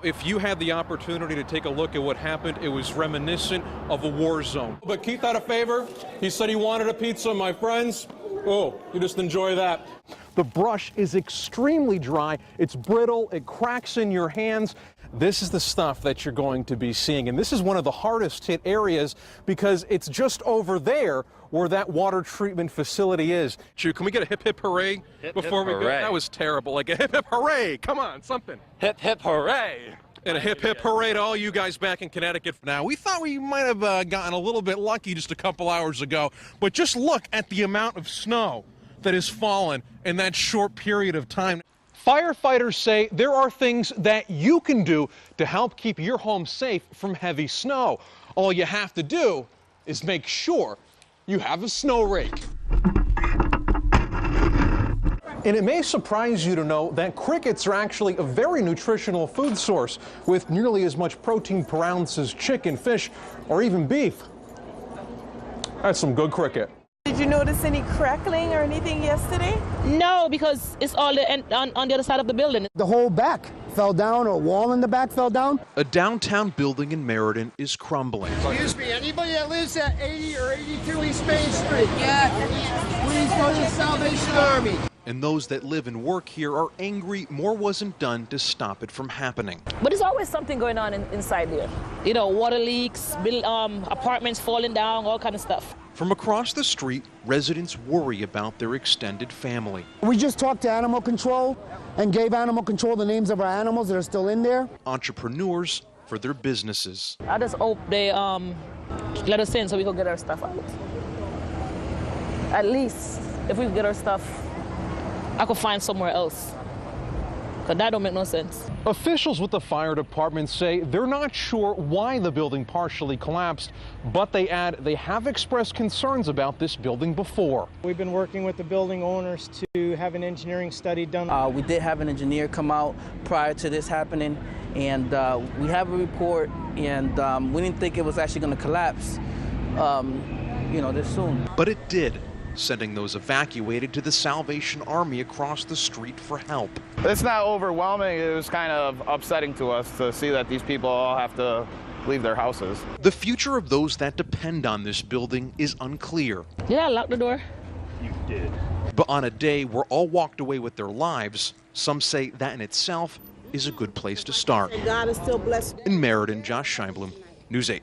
If you had the opportunity to take a look at what happened, it was reminiscent of a war zone. But Keith had a favor. He said he wanted a pizza, my friends. Oh, you just enjoy that. The brush is extremely dry. It's brittle. It cracks in your hands. This is the stuff that you're going to be seeing. And this is one of the hardest hit areas because it's just over there where that water treatment facility is. Chew, can we get a hip hip hooray before we go? That was terrible. Like a hip hip hooray. Come on, something. Hip hip hooray. And a hip hip hooray to all you guys back in Connecticut. Now, we thought we might have gotten a little bit lucky just a couple hours ago, but just look at the amount of snow that has fallen in that short period of time. Firefighters say there are things that you can do to help keep your home safe from heavy snow. All you have to do is make sure you have a snow rake. And it may surprise you to know that crickets are actually a very nutritional food source with nearly as much protein per ounce as chicken, fish, or even beef. That's some good cricket. Did you notice any crackling or anything yesterday? No, because it's all on the other side of the building. The whole back fell down, or a wall in the back fell down. A downtown building in Meriden is crumbling. Excuse me, anybody that lives at 80 or 82 East Main Street? Yeah. Please go to the Salvation Army. And those that live and work here are angry more wasn't done to stop it from happening. But there's always something going on inside there. You know, water leaks, apartments falling down, all kind of stuff. From across the street, residents worry about their extended family. We just talked to Animal Control and gave Animal Control the names of our animals that are still in there. Entrepreneurs for their businesses. I just hope they let us in so we can get our stuff out. At least, if we get our stuff, I could find somewhere else. Because that don't make no sense. Officials with the fire department say they're not sure why the building partially collapsed, but they add they have expressed concerns about this building before. We've been working with the building owners to have an engineering study done. We did have an engineer come out prior to this happening, and we have a report, and we didn't think it was actually going to collapse, this soon. But it did, sending those evacuated to the Salvation Army across the street for help. It's not overwhelming. It was kind of upsetting to us to see that these people all have to leave their houses. The future of those that depend on this building is unclear. Yeah, I locked the door. You did. But on a day where all walked away with their lives, some say that in itself is a good place to start. God is still blessed. In Meriden, Josh Scheinblum, News 8.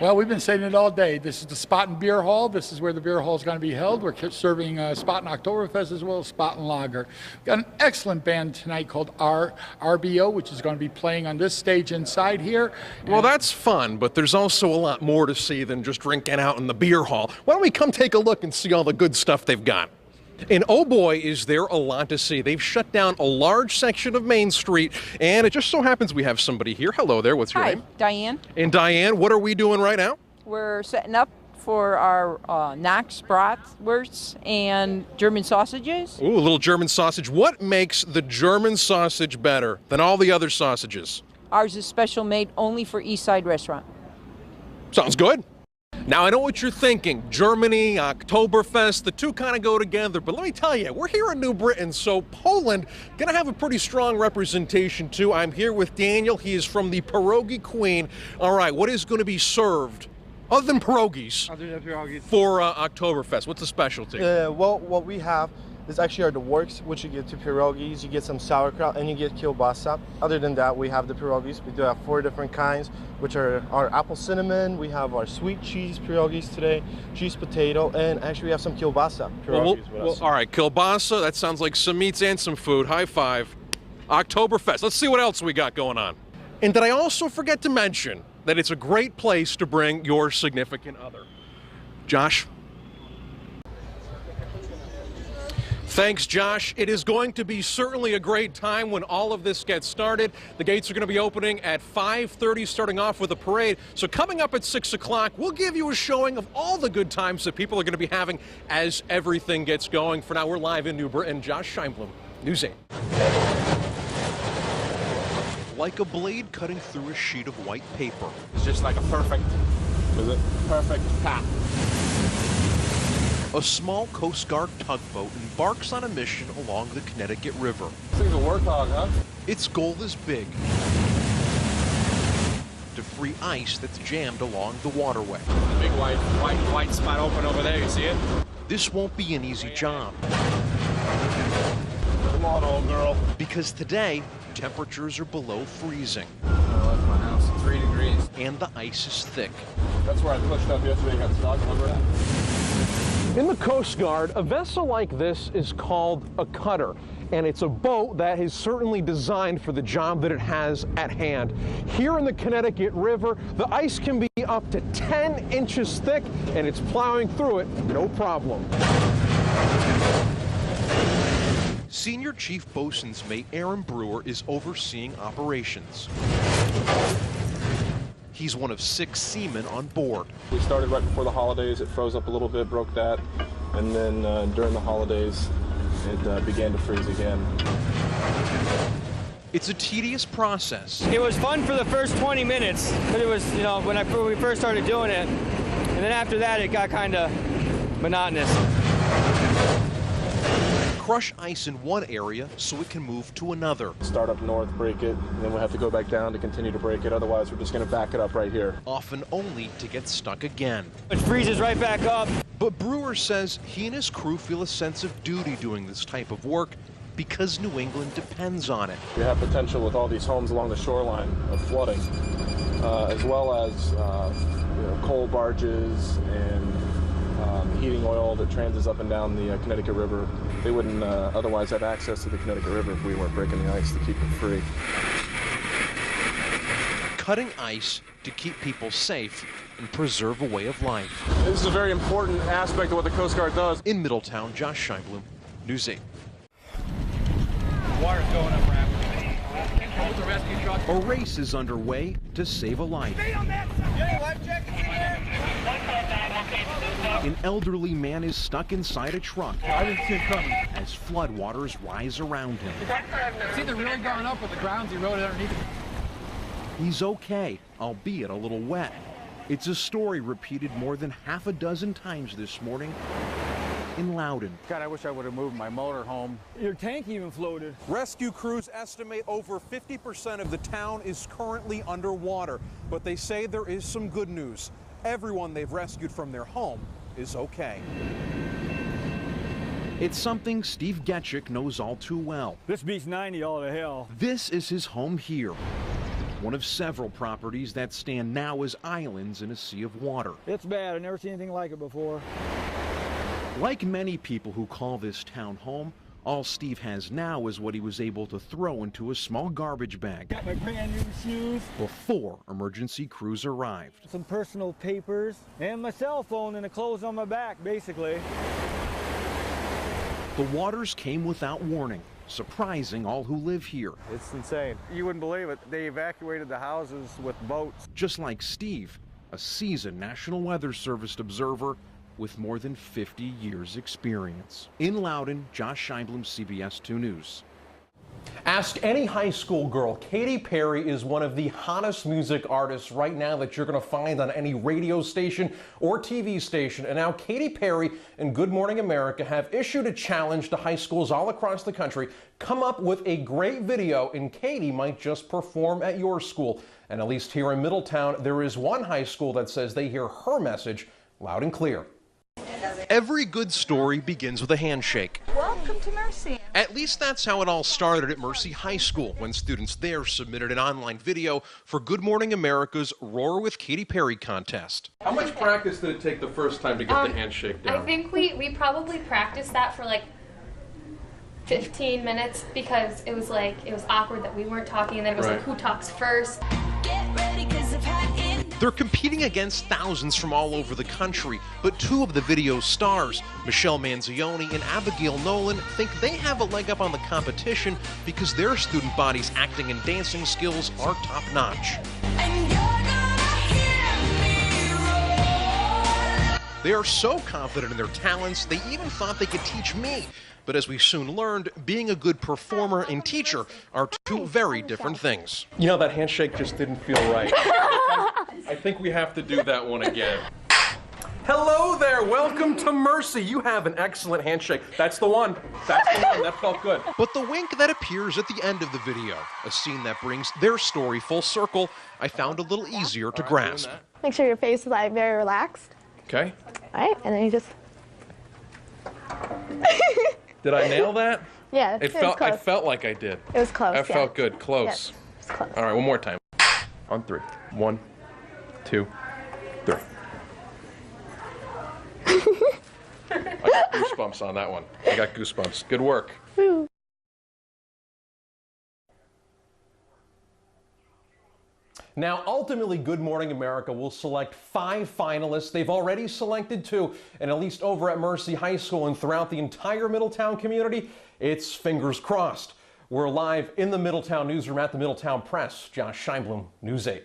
Well, we've been saying it all day. This is the Spaten Beer Hall. This is where the beer hall is going to be held. We're serving Spaten Oktoberfest as well as Spaten Lager. We've got an excellent band tonight called RBO, which is going to be playing on this stage inside here. Well, that's fun, but there's also a lot more to see than just drinking out in the beer hall. Why don't we come take a look and see all the good stuff they've got? And oh boy, is there a lot to see. They've shut down a large section of Main Street, and it just so happens we have somebody here. Hello there, what's your name? Diane. And Diane, what are we doing right now? We're setting up for our Knox bratwursts and German sausages. Ooh, a little German sausage. What makes the German sausage better than all the other sausages? Ours is special made only for East Side Restaurant. Sounds good. Now, I know what you're thinking. Germany, Oktoberfest, the two kind of go together. But let me tell you, we're here in New Britain, so Poland going to have a pretty strong representation, too. I'm here with Daniel. He is from the Pierogi Queen. All right, what is going to be served, other than pierogies, for Oktoberfest? What's the specialty? Well, what we have is actually the works, which you get to pierogies, you get some sauerkraut, and you get kielbasa. Other than that, we have the pierogies. We do have 4 different kinds, which are our apple cinnamon. We have our sweet cheese pierogies today, cheese potato, and actually we have some kielbasa pierogies with us. All right, kielbasa, that sounds like some meats and some food. High five. Oktoberfest. Let's see what else we got going on. And did I also forget to mention that it's a great place to bring your significant other? Josh? Thanks, Josh. It is going to be certainly a great time when all of this gets started. The gates are going to be opening at 5:30, starting off with a parade. So coming up at 6 o'clock, we'll give you a showing of all the good times that people are going to be having as everything gets going. For now, we're live in New Britain. Josh Scheinblum, News 8. Like a blade cutting through a sheet of white paper. It's just like a perfect path. A small Coast Guard tugboat embarks on a mission along the Connecticut River. This thing's a warthog, huh? Its goal is big. to free ice that's jammed along the waterway. The big white spot open over there, you see it? This won't be an easy job. Come on, old girl. Because today, temperatures are below freezing. I left my house at 3 degrees. And the ice is thick. That's where I pushed up yesterday and got stuck, remember? In the Coast Guard, a vessel like this is called a cutter, and it's a boat that is certainly designed for the job that it has at hand. Here in the Connecticut River, the ice can be up to 10 inches thick, and it's plowing through it no problem. Senior Chief Bosun's Mate Aaron Brewer is overseeing operations. He's one of 6 seamen on board. We started right before the holidays. It froze up a little bit, broke that, and then during the holidays, it began to freeze again. It's a tedious process. It was fun for the first 20 minutes, but it was, you know, when we first started doing it, and then after that, it got kind of monotonous. Crush ice in one area so it can move to another. Start up north, break it, and then we'll have to go back down to continue to break it. Otherwise, we're just going to back it up right here. Often only to get stuck again. It freezes right back up. But Brewer says he and his crew feel a sense of duty doing this type of work because New England depends on it. We have potential with all these homes along the shoreline of flooding, as well as coal barges and heating oil that transits up and down the Connecticut River. They wouldn't otherwise have access to the Connecticut River if we weren't breaking the ice to keep it free. Cutting ice to keep people safe and preserve a way of life. This is a very important aspect of what the Coast Guard does. In Middletown, Josh Scheinblum, News 8. Water's going up rapidly. With the rescue truck. A race is underway to save a life. Stay on that side. Get life jacket here. An elderly man is stuck inside a truck. I didn't see it coming. As floodwaters rise around him. It's either really gone up or the ground's eroded underneath it. He's okay, albeit a little wet. It's a story repeated more than half a dozen times this morning in Loudoun. God, I wish I would have moved my motor home. Your tank even floated. Rescue crews estimate over 50% of the town is currently underwater, but they say there is some good news. Everyone they've rescued from their home is okay. It's something Steve Getchick knows all too well. This beats 90 all to hell. This is his home here. One of several properties that stand now as islands in a sea of water. It's bad. I've never seen anything like it before. Like many people who call this town home, all Steve has now is what he was able to throw into a small garbage bag. Got my brand new shoes. Before emergency crews arrived. Some personal papers and my cell phone and the clothes on my back, basically. The waters came without warning, surprising all who live here. It's insane. You wouldn't believe it. They evacuated the houses with boats. Just like Steve, a seasoned National Weather Service observer with more than 50 years experience. In Loudoun, Josh Scheinblum, CBS 2 News. Ask any high school girl. Katy Perry is one of the hottest music artists right now that you're going to find on any radio station or TV station. And now Katy Perry and Good Morning America have issued a challenge to high schools all across the country. Come up with a great video and Katy might just perform at your school. And at least here in Middletown, there is one high school that says they hear her message loud and clear. Every good story begins with a handshake. Welcome to Mercy. At least that's how it all started at Mercy High School, when students there submitted an online video for Good Morning America's Roar with Katy Perry contest. How much practice did it take the first time to get the handshake down? I think we probably practiced that for like 15 minutes because it was awkward that we weren't talking and then it was like who talks first. Get ready 'cause I've had enough. They're competing against thousands from all over the country, but two of the video's stars, Michelle Manzioni and Abigail Nolan, think they have a leg up on the competition because their student body's acting and dancing skills are top-notch. They are so confident in their talents, they even thought they could teach me. But as we soon learned, being a good performer and teacher are two very different things. You know, that handshake just didn't feel right. I think we have to do that one again. Hello there, welcome to Mercy. You have an excellent handshake. That's the one. That's the one. That felt good. But the wink that appears at the end of the video, a scene that brings their story full circle, I found a little easier to grasp. Make sure your face is like very relaxed. Okay. All right, and then you just. Did I nail that? Yeah, it felt. close. I felt like I did. It was close. That felt good. Close. Yep, it was close. All right, one more time. On 3. 1, 2, 3. I got goosebumps on that one. I got goosebumps. Good work. Now, ultimately, Good Morning America will select 5 finalists. They've already selected 2, and at least over at Mercy High School and throughout the entire Middletown community, it's fingers crossed. We're live in the Middletown newsroom at the Middletown Press. Josh Scheinblum, News 8.